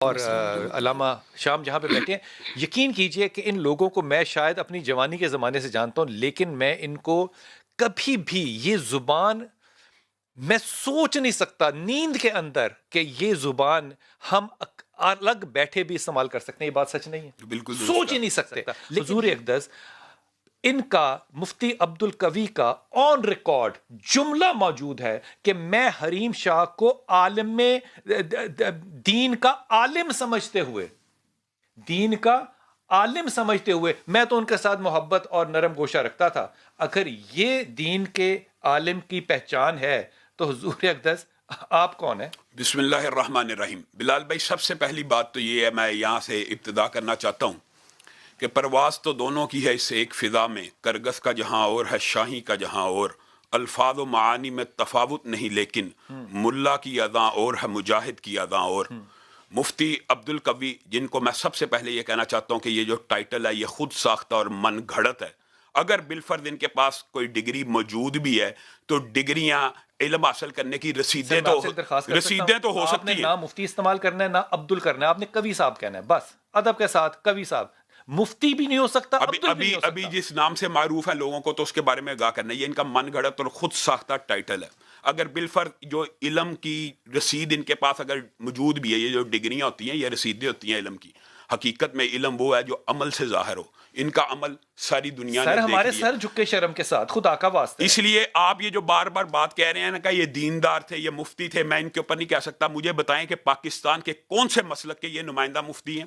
اور علامہ شام جہاں پہ بیٹھے ہیں، یقین کیجئے کہ ان لوگوں کو میں شاید اپنی جوانی کے زمانے سے جانتا ہوں، لیکن میں ان کو کبھی بھی یہ زبان میں سوچ نہیں سکتا نیند کے اندر کہ یہ زبان ہم الگ بیٹھے بھی استعمال کر سکتے ہیں. یہ بات سچ نہیں ہے؟ بالکل سوچ ہی نہیں سکتے. حضور اقدس ان کا مفتی عبد القوی کا آن ریکارڈ جملہ موجود ہے کہ میں حریم شاہ کو عالم دین کا عالم سمجھتے ہوئے میں تو ان کے ساتھ محبت اور نرم گوشہ رکھتا تھا. اگر یہ دین کے عالم کی پہچان ہے تو حضور اقدس آپ کون ہیں؟ بسم اللہ الرحمن الرحیم. بلال بھائی، سب سے پہلی بات تو یہ ہے، میں یہاں سے ابتدا کرنا چاہتا ہوں کہ پرواز تو دونوں کی ہے اس ایک فضا میں، کرگس کا جہاں اور ہے شاہی کا جہاں اور، الفاظ و معانی میں تفاوت نہیں لیکن ملا کی اذاں اور ہے مجاہد کی اذاں اور. مفتی عبد القوی، جن کو میں سب سے پہلے یہ کہنا چاہتا ہوں کہ یہ جو ٹائٹل ہے یہ خود ساختہ اور من گھڑت ہے. اگر بالفرض ان کے پاس کوئی ڈگری موجود بھی ہے تو ڈگریاں علم حاصل کرنے کی رسیدیں تو ہو آپ نے سکتی ہیں. نہ مفتی استعمال کرنا ہے نہ عبدل کرنا ہے، آپ نے قوی صاحب کہنا ہے، بس ادب کے ساتھ قوی صاحب. مفتی بھی نہیں ہو سکتا، ابھی جس نام سے معروف ہیں لوگوں کو تو اس کے بارے میں آگاہ کرنا ہے. یہ ان کا من گھڑت اور خود ساختہ ٹائٹل ہے. اگر بالفرض جو علم کی رسید ان کے پاس اگر موجود بھی ہے، یہ جو ڈگریاں ہوتی ہیں یہ رسیدیں ہوتی ہیں علم کی، حقیقت میں علم وہ ہے جو عمل سے ظاہر ہو. ان کا عمل ساری دنیا نے سر ہمارے دیکھ لیا. سر جھک کے شرم کے ساتھ خدا کا واسطہ. اس لیے آپ یہ جو بار بار بات کہہ رہے ہیں نا کہ یہ دیندار تھے، یہ مفتی تھے، میں ان کے اوپر نہیں کہہ سکتا. مجھے بتائیں کہ پاکستان کے کون سے مسلک کے یہ نمائندہ مفتی ہیں؟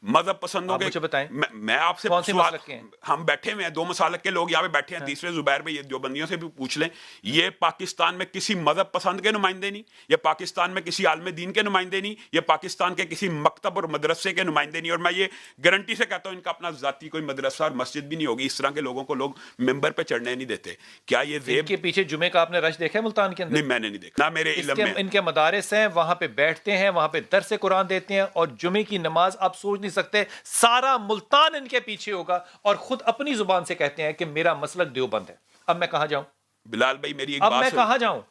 مذہب پسندوں کے مجھے بتائیں میں آپ سے کون سی مسلک کے ہیں؟ ہم بیٹھے ہوئے ہیں، دو مسالک کے لوگ یہاں پہ بیٹھے ہیں، تیسرے زبیر بھائی، یہ دیوبندیوں سے بھی پوچھ لیں. یہ پاکستان میں کسی مذہب پسند کے نمائندے نہیں، یہ پاکستان میں کسی عالم دین کے نمائندے نہیں، یہ پاکستان کے کسی مکتب اور مدرسے کے نمائندے نہیں. اور میں یہ گارنٹی سے کہتا ہوں ان کا اپنا ذاتی کوئی مدرسہ اور مسجد بھی نہیں ہوگی. اس طرح کے لوگوں کو لوگ ممبر پہ چڑھنے نہیں دیتے. کیا یہ ان کے پیچھے جمعے کا آپ نے رش دیکھا ہے ملتان کے اندر؟ نہیں، میں نے نہیں دیکھا، نہ میرے علم میں. ان کے مدارس ہیں، وہاں پہ بیٹھتے ہیں، وہاں پہ درس قرآن دیتے ہیں، اور جمعے کی نماز آپ سوچ نہیں سکتے سارا ملتان ان کے پیچھے ہوگا، اور خود اپنی زبان سے کہتے ہیں کہ میرا مسلک دیوبند ہے. اب میں کہاں جاؤں؟ بلال بھائی میری ایک اب بات میں کہاں جاؤں؟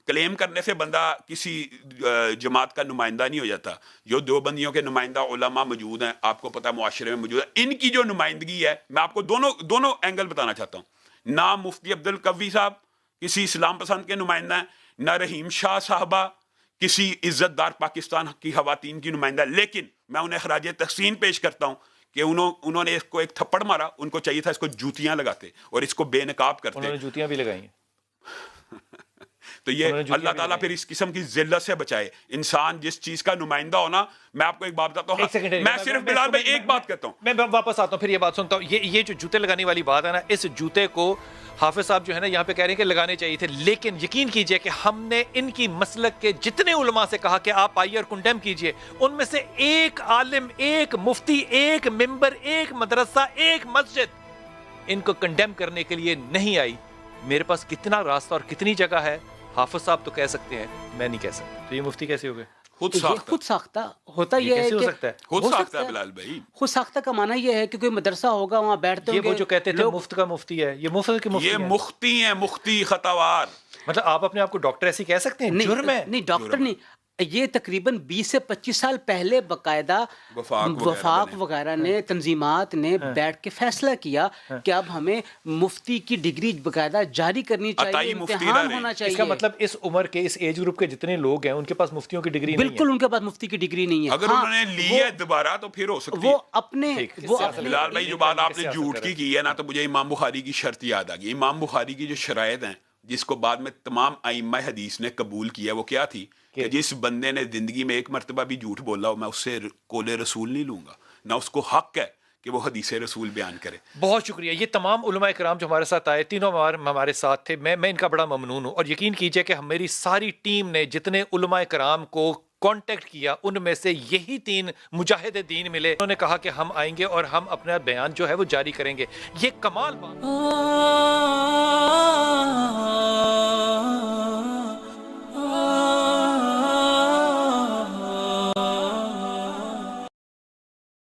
کلیم کرنے سے بندہ کسی جماعت کا نمائندہ نہیں ہو جاتا. جو دیوبندیوں کے نمائندہ علماء موجود ہیں، آپ کو پتا معاشرے میں موجود ہے، ان کی جو نمائندگی ہے، میں آپ کو دونوں اینگل بتانا چاہتا ہوں. نہ مفتی عبد القوی صاحب کسی اسلام پسند کے نمائندہ ہیں، نہ رحیم شاہ صاحبہ کسی عزت دار پاکستان کی خواتین کی نمائندہ. لیکن میں انہیں خراج تحسین پیش کرتا ہوں کہ انہوں نے اس کو ایک تھپڑ مارا. ان کو چاہیے تھا اس کو جوتیاں لگاتے اور اس کو بے نقاب کرتے. انہوں نے جوتیاں بھی لگائی ہیں. تو یہ اللہ تعالیٰ پھر اس قسم کی ذلت سے بچائے. انسان جس چیز کا نمائندہ ہونا، میں آپ کو ایک بات بتاتا ہوں، میں صرف بلال بھائی ایک بات کہتا ہوں، میں واپس آتا ہوں پھر یہ بات سنتا ہوں. یہ جو جوتے لگانے والی بات ہے نا، اس جوتے کو حافظ صاحب جو ہے نا یہاں پہ کہہ رہے ہیں کہ لگانے چاہیے تھے، لیکن یقین کیجئے کہ ہم نے ان کی مسلک کے جتنے علماء سے کہا کہ آپ آئیے اور کنڈیم کیجئے، ان میں سے ایک عالم، ایک مفتی، ایک ممبر، ایک مدرسہ، ایک مسجد ان کو کنڈیم کرنے کے لیے نہیں آئی. میرے پاس کتنا راستہ اور کتنی جگہ ہے. حافظ صاحب تو کہہ سکتے ہیں، میں نہیں کہہ سکتا. تو یہ مفتی کیسے ہو گئے؟ خود ساختہ ہوتا یہ ہے کہ خود ساختہ ہے بلال بھائی. خود ساختہ کا معنی یہ ہے کہ کوئی مدرسہ ہوگا، وہاں بیٹھتے ہوں گے. یہ وہ جو کہتے تھے مفت کا مفتی ہے، یہ مفت کے مفتی یہ مختی ہیں، مختی خطاوار. مطلب آپ اپنے آپ کو ڈاکٹر ایسی کہہ سکتے ہیں؟ جرم ہے. نہیں ڈاکٹر نہیں، یہ تقریباً 20 سے 25 سال پہلے باقاعدہ وفاق وغیرہ نے، تنظیمات نے بیٹھ کے فیصلہ کیا کہ اب ہمیں مفتی کی ڈگری باقاعدہ جاری کرنی چاہیے، امتحان ہونا چاہیے. اس کا مطلب اس عمر کے، اس ایج گروپ کے جتنے لوگ ہیں ان کے پاس مفتیوں کی ڈگری نہیں ہے. بالکل ان کے پاس مفتی کی ڈگری نہیں ہے. اگر انہوں نے لی ہے دوبارہ تو پھر ہو سکتی ہے. وہ اپنے بلال بھائی جو بات آپ نے جھوٹ کی ہے نا، تو مجھے امام بخاری کی شرط یاد آ گئی. امام بخاری کی جو شرائط ہیں جس کو بعد میں تمام ائمہ حدیث نے قبول کیا، وہ کیا تھی کہ جس بندے نے زندگی میں ایک مرتبہ بھی جھوٹ بولا ہو، میں اس سے قول رسول نہیں لوں گا، نہ اس کو حق ہے کہ وہ حدیث رسول بیان کرے. بہت شکریہ. یہ تمام علماء کرام جو ہمارے ساتھ آئے، تینوں ہمارے ساتھ تھے. میں ان کا بڑا ممنون ہوں، اور یقین کیجئے کہ میری ساری ٹیم نے جتنے علماء کرام کو کانٹیکٹ کیا، ان میں سے یہی 3 مجاہد دین ملے. انہوں نے کہا کہ ہم آئیں گے اور ہم اپنا بیان جو ہے وہ جاری کریں گے. یہ کمال بات